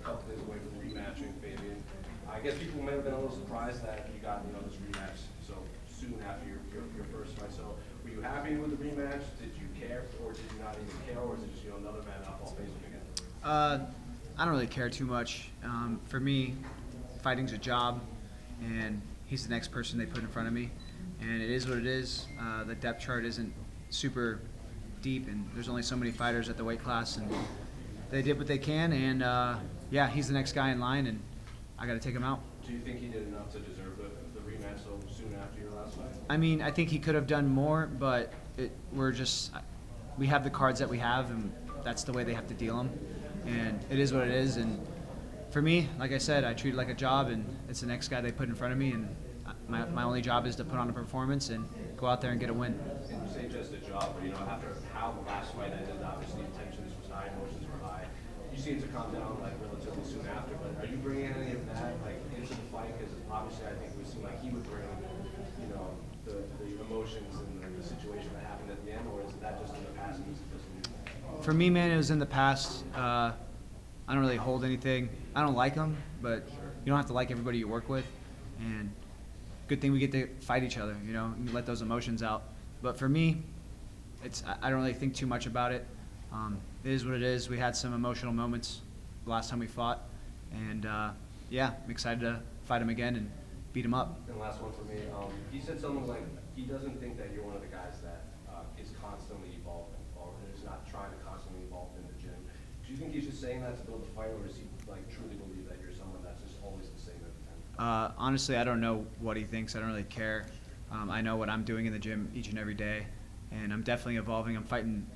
couple days away from rematching Fabian. I guess people may have been a little surprised that you got this rematch so soon after your first fight. So were you happy with the rematch? Did you care, or did you not even care, or is it just another man up? I'll face him again. I don't really care too much. For me, fighting's a job, and he's the next person they put in front of me. And it is what it is. The depth chart isn't super deep, and there's only so many fighters at the weight class, and they did what they can. And yeah, he's the next guy in line, and I got to take him out. Do you think he did enough to deserve the rematch so soon after your last fight? I mean, I think he could have done more, but we have the cards that we have, and that's the way they have to deal them. And it is what it is. And for me, like I said, I treat it like a job, and it's the next guy they put in front of me, and my only job is to put on a performance and go out there and get a win. And you say just a job, but after how the last fight ended, obviously tensions was high, emotions were high. You seem to calm down relatively soon after, but are you bringing any of that into the fight? Because obviously I think it would seem like he would bring the emotions and the situation that happened at the end, or is that just in the past? For me, man, it was in the past. I don't really hold anything. I don't like them, but you don't have to like everybody you work with. And good thing we get to fight each other, and let those emotions out. But for me, I don't really think too much about it. It is what it is. We had some emotional moments the last time we fought, and yeah, I'm excited to fight him again and beat him up. And last one for me, he said something like he doesn't think that you're one of the guys that is constantly evolving or is not trying to constantly evolve in the gym. Do you think he's just saying that to build a fight, or does he truly believe that you're someone that's just always the same every time? Honestly, I don't know what he thinks. I don't really care. I know what I'm doing in the gym each and every day, and I'm definitely evolving.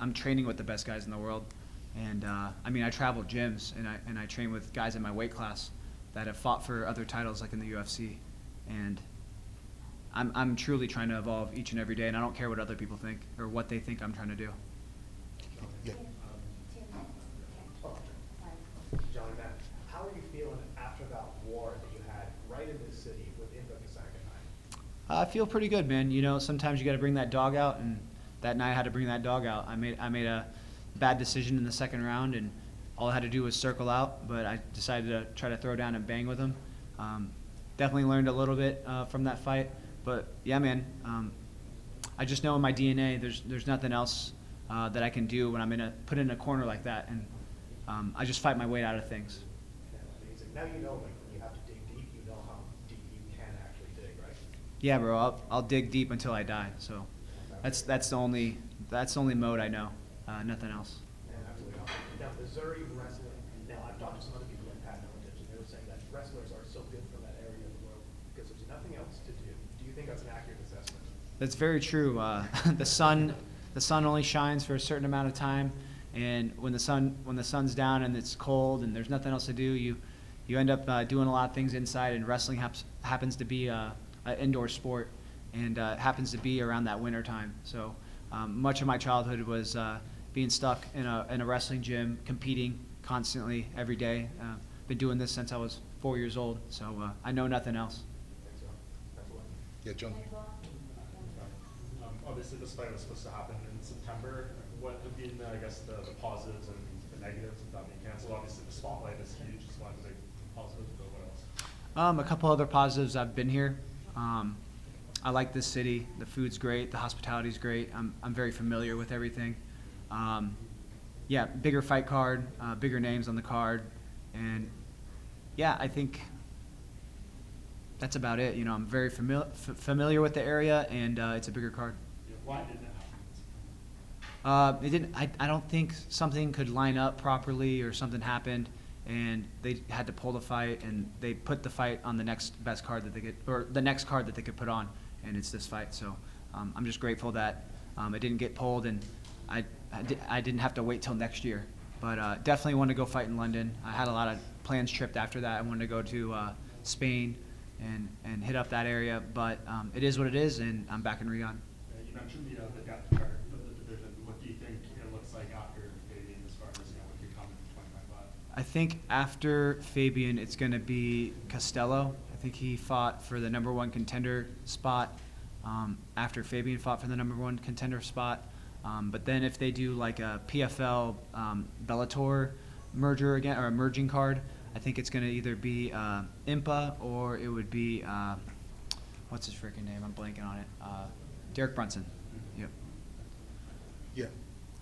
I'm training with the best guys in the world, and I mean, I travel gyms and I train with guys in my weight class that have fought for other titles like in the UFC, and I'm truly trying to evolve each and every day, and I don't care what other people think or what they think I'm trying to do. Yeah. John, Matt, how are you feeling after that war that you had right in this city with Eblen the second night? I feel pretty good, man. Sometimes you got to bring that dog out, and that night I had to bring that dog out. I made a bad decision in the second round, and all I had to do was circle out, but I decided to try to throw down and bang with him. Definitely learned a little bit from that fight, but yeah, man, I just know in my DNA there's nothing else that I can do when I'm put in a corner like that, and I just fight my way out of things. Yeah, amazing. Now when you have to dig deep, you know how deep you can actually dig, right? Yeah, bro, I'll dig deep until I die. So that's the only mode I know. Nothing else. Yeah, absolutely. Now, Missouri wrestling. Now, I've talked to some other people in Pat Millage, and they were saying that wrestlers are so good from that area of the world because there's nothing else to do. Do you think that's an accurate assessment? That's very true. The sun only shines for a certain amount of time, and when the sun's down and it's cold and there's nothing else to do, you end up doing a lot of things inside. And wrestling happens to be an indoor sport, and it happens to be around that winter time. So much of my childhood was being stuck in a wrestling gym, competing constantly every day. Been doing this since I was 4 years old, so I know nothing else. I think so. That's what. Yeah, John. Obviously, this fight was supposed to happen in September. What have been, I guess, the positives and the negatives of that being canceled? Obviously, the spotlight is huge. Just one of the big positives, but what else? A couple other positives. I've been here. I like this city. The food's great. The hospitality's great. I'm very familiar with everything. Yeah, bigger fight card, bigger names on the card, and yeah, I think that's about it. I'm very familiar with the area, and it's a bigger card. Yeah, why didn't it happen? It didn't. I don't think something could line up properly, or something happened, and they had to pull the fight, and they put the fight on the next best card that they could, or the next card that they could put on, and it's this fight. So I'm just grateful that it didn't get pulled, and I didn't have to wait till next year. But definitely want to go fight in London. I had a lot of plans tripped after that. I wanted to go to Spain and hit up that area, but it is what it is, and I'm back in Riyadh. You mentioned the depth chart of the division. What do you think it looks like after Fabian as far as what could come in 2025? I think after Fabian, it's going to be Costello. I think he fought for the #1 contender spot after Fabian fought for the #1 contender spot. But then if they do like a PFL Bellator merger again, or a merging card, I think it's going to either be Impa or it would be, what's his freaking name? I'm blanking on it. Derek Brunson. Yep. Yeah,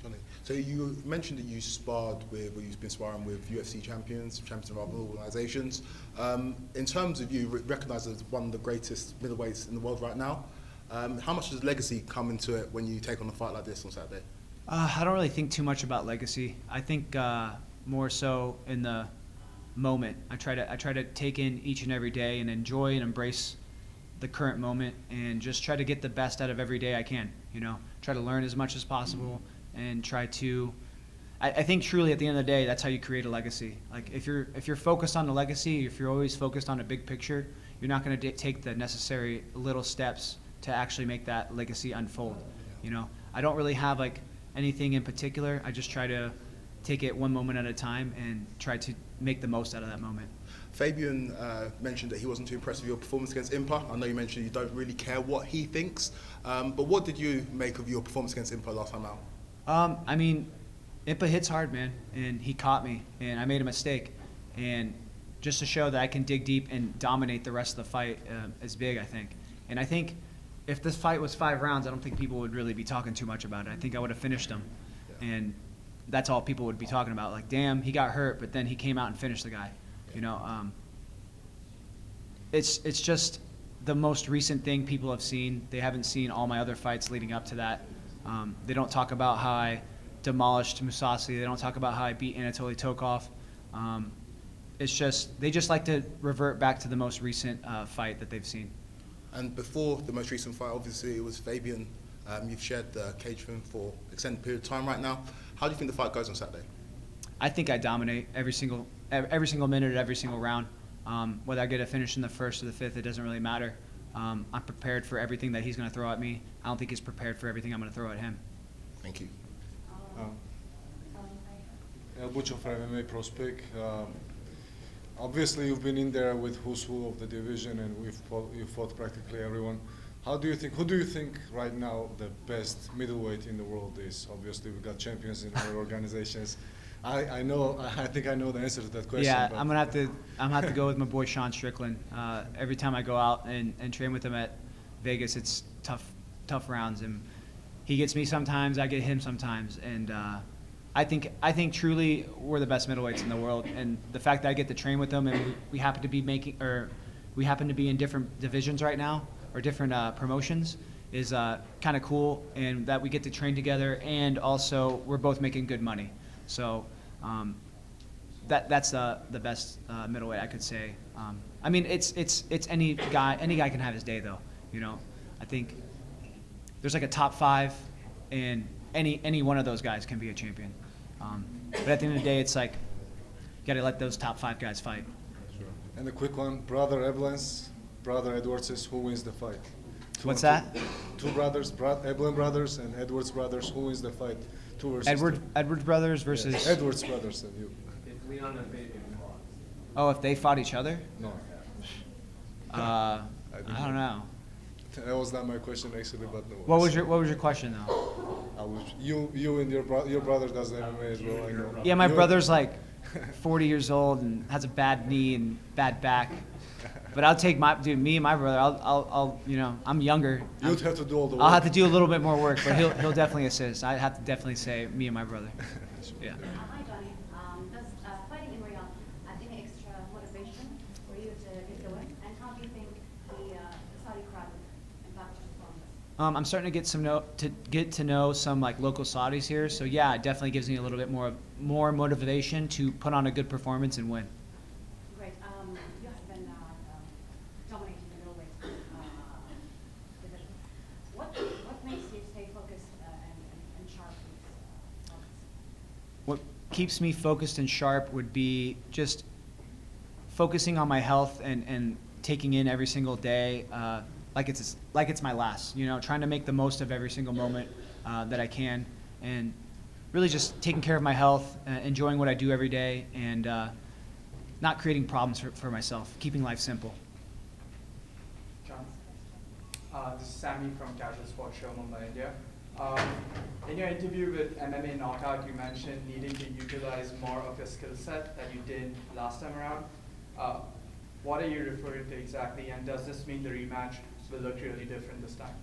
Johnny. So you mentioned that you sparred with, or you've been sparring with UFC champions of other organisations. In terms of you recognised as one of the greatest middleweights in the world right now, how much does legacy come into it when you take on a fight like this on Saturday? I don't really think too much about legacy. I think more so in the moment. I try to take in each and every day and enjoy and embrace the current moment and just try to get the best out of every day I can. You know, try to learn as much as possible and try to. I think truly at the end of the day, that's how you create a legacy. Like if you're focused on the legacy, if you're always focused on a big picture, you're not going to take the necessary little steps to actually make that legacy unfold. You know, I don't really have like anything in particular. I just try to take it one moment at a time and try to make the most out of that moment. Fabian mentioned that he wasn't too impressed with your performance against Impa. I know you mentioned you don't really care what he thinks, but what did you make of your performance against Impa last time out? I mean, Impa hits hard, man, and he caught me, and I made a mistake. And just to show that I can dig deep and dominate the rest of the fight is big, I think. And I think if this fight was 5 rounds, I don't think people would really be talking too much about it. I think I would have finished him. Yeah. And that's all people would be talking about. Like, damn, he got hurt, but then he came out and finished the guy. You know, it's just the most recent thing people have seen. They haven't seen all my other fights leading up to that. They don't talk about how I demolished Mousasi. They don't talk about how I beat Anatoly Tokov. It's just, they just like to revert back to the most recent fight that they've seen. And before the most recent fight, obviously it was Fabian. You've shared the cage with him for an extended period of time right now. How do you think the fight goes on Saturday? I think I dominate every single minute, every single round. Whether I get a finish in the first or the fifth, it doesn't really matter. I'm prepared for everything that he's going to throw at me. I don't think he's prepared for everything I'm going to throw at him. Thank you. Bucho for MMA prospect. Obviously, you've been in there with who's who of the division, and you've fought practically everyone. Who do you think right now the best middleweight in the world is? Obviously, we've got champions in our organizations. I think I know the answer to that question. Yeah, I'm gonna have to go with my boy Sean Strickland. Every time I go out and train with him at Vegas, it's tough rounds, and he gets me sometimes, I get him sometimes, and I think truly we're the best middleweights in the world, and the fact that I get to train with them, and we happen to be in different divisions right now, or different promotions, is kind of cool, and that we get to train together, and also we're both making good money. So that's the best middleweight I could say. I mean, it's any guy can have his day though. You know, I think there's like a top 5, and any one of those guys can be a champion. But at the end of the day, it's like you got to let those top 5 guys fight. Sure. And a quick one, brother Eblen's, brother Edwards, who wins the fight? What's that? 2 brothers, Eblen brothers and Edwards brothers, who wins the fight? 2 versus 2. Edwards brothers versus. Yes, Edwards brothers and you. If Leon and Fabian fought. Oh, if they fought each other? No. I don't know. That was not my question actually, but no. What was your question though? You and your brother does MMA as well. I know. Yeah, my brother's like 40 years old and has a bad knee and bad back. But I'll take me and my brother. I'll I'm younger. You'd have to do all the work. I'll have to do a little bit more work, but he'll definitely assist. I have to definitely say me and my brother. Yeah. Hi, Johnny. Does fighting in Rio add any extra motivation for you to get the win? And how do you think the Saudi crowd impact your performance? I'm starting to get to know some like local Saudis here. So yeah, it definitely gives me a little bit more motivation to put on a good performance and win. Great. You have been dominating the middleweight division. What makes you stay focused and sharp in these moments? What keeps me focused and sharp would be just focusing on my health and taking in every single day like it's my last. You know, trying to make the most of every single moment that I can, and really just taking care of my health, enjoying what I do every day, and not creating problems for myself, keeping life simple. John, this is Sammy from Casual Sport Show, Mumbai, India. In your interview with MMA Knockout, you mentioned needing to utilize more of your skill set that you did last time around. What are you referring to exactly, and does this mean the rematch will look really different this time?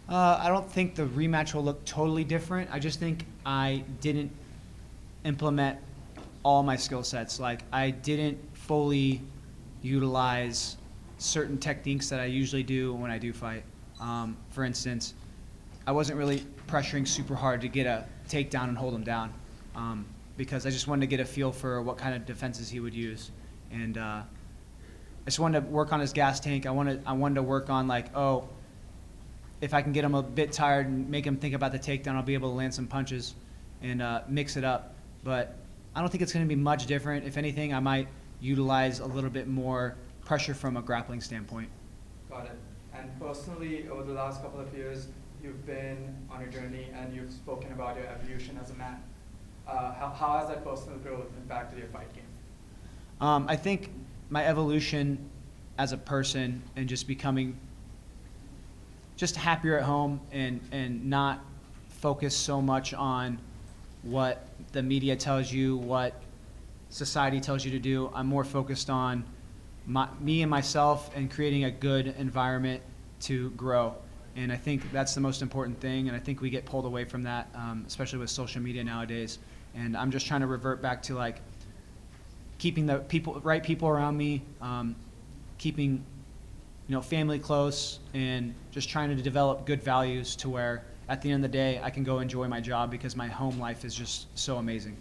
I don't think the rematch will look totally different. I just think I didn't implement all my skill sets. Like, I didn't fully utilize certain techniques that I usually do when I do fight. For instance, I wasn't really pressuring super hard to get a takedown and hold him down, because I just wanted to get a feel for what kind of defenses he would use. And I just wanted to work on his gas tank. I wanted to work on, like, oh, if I can get him a bit tired and make him think about the takedown, I'll be able to land some punches and mix it up. But I don't think it's going to be much different. If anything, I might utilize a little bit more pressure from a grappling standpoint. Got it. And personally, over the last couple of years, you've been on a journey and you've spoken about your evolution as a man. How has that personal growth impacted your fight game? I think my evolution as a person and just becoming just happier at home and not focus so much on what the media tells you, what society tells you to do. I'm more focused on me and myself and creating a good environment to grow. And I think that's the most important thing, and I think we get pulled away from that, especially with social media nowadays. And I'm just trying to revert back to, like, keeping the right people around me, keeping family close, and just trying to develop good values to where at the end of the day I can go enjoy my job because my home life is just so amazing.